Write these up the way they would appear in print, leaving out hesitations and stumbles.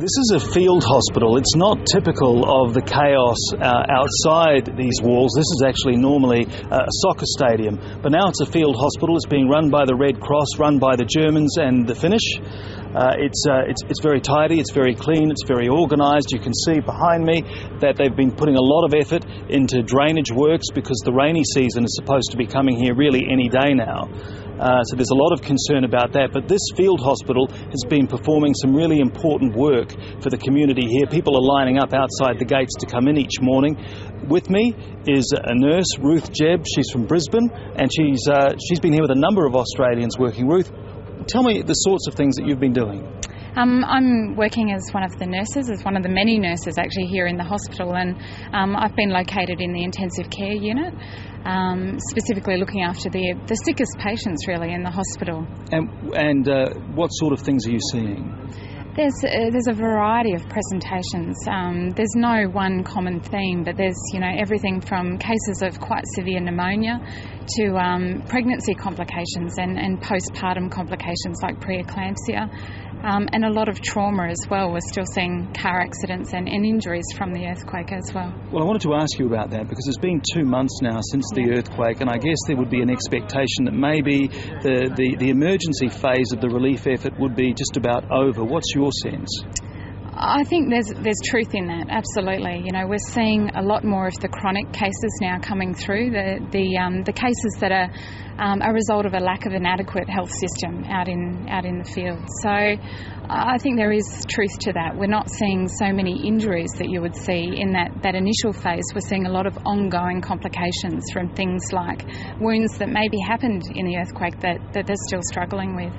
This is a field hospital. It's not typical of the chaos outside these walls. This is actually normally a soccer stadium, but now it's a field hospital. It's being run by the Red Cross, run by the Germans and the Finnish. It's very tidy, it's very clean, it's very organised. You can see behind me that they've been putting a lot of effort into drainage works because the rainy season is supposed to be coming here really any day now. So there's a lot of concern about that. But this field hospital has been performing some really important work for the community here. People are lining up outside the gates to come in each morning. With me is a nurse, Ruth Jebb. She's from Brisbane, and she's been here with a number of Australians working. Ruth, tell me the sorts of things that you've been doing. I'm working as one of the nurses, as one of the many nurses actually here in the hospital, and I've been located in the intensive care unit, specifically looking after the sickest patients really in the hospital. And what sort of things are you seeing? There's a variety of presentations. There's no one common theme, but there's everything from cases of quite severe pneumonia to pregnancy complications and postpartum complications like preeclampsia, and a lot of trauma as well. We're still seeing car accidents and injuries from the earthquake as well. Well, I wanted to ask you about that because it's been 2 months now since the earthquake, and I guess there would be an expectation that maybe the emergency phase of the relief effort would be just about over. What's your sense? I think there's truth in that, absolutely. We're seeing a lot more of the chronic cases now coming through, the cases that are a result of a lack of an adequate health system out in the field. So I think there is truth to that. We're not seeing so many injuries that you would see in that initial phase. We're seeing a lot of ongoing complications from things like wounds that maybe happened in the earthquake that they're still struggling with.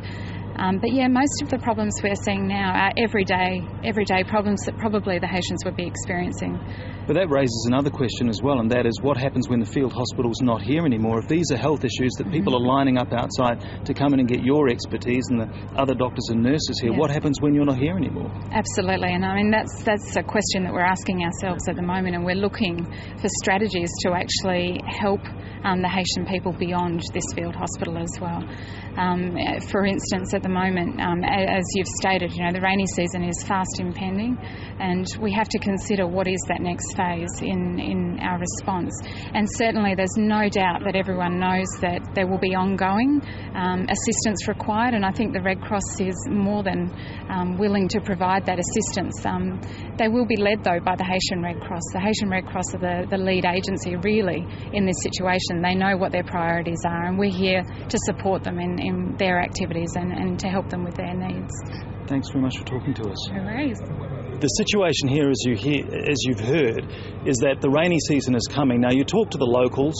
But most of the problems we're seeing now are everyday problems that probably the Haitians would be experiencing. But that raises another question as well, and that is what happens when the field hospital's not here anymore? If these are health issues that people are lining up outside to come in and get your expertise and the other doctors and nurses here, what happens when you're not here anymore? Absolutely, and I mean that's a question that we're asking ourselves at the moment, and we're looking for strategies to actually help the Haitian people beyond this field hospital as well. For instance, at the moment, as you've stated, the rainy season is fast impending, and we have to consider what is that next phase in our response. And certainly there's no doubt that everyone knows that there will be ongoing assistance required, and I think the Red Cross is more than willing to provide that assistance. They will be led, though, by the Haitian Red Cross. The Haitian Red Cross are the lead agency, really, in this situation. They know what their priorities are, and we're here to support them in their activities and to help them with their needs. Thanks very much for talking to us. No worries. The situation here, as you've heard, is that the rainy season is coming. Now, you talk to the locals.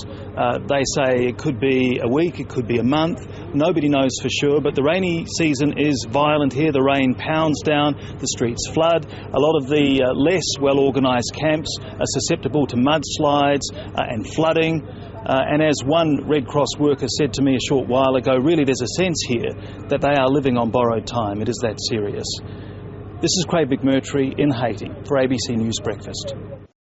They say it could be a week, it could be a month. Nobody knows for sure, but the rainy season is violent here. The rain pounds down, the streets flood. A lot of the less well-organised camps are susceptible to mudslides and flooding. And as one Red Cross worker said to me a short while ago, really there's a sense here that they are living on borrowed time. It is that serious. This is Craig McMurtrie in Haiti for ABC News Breakfast.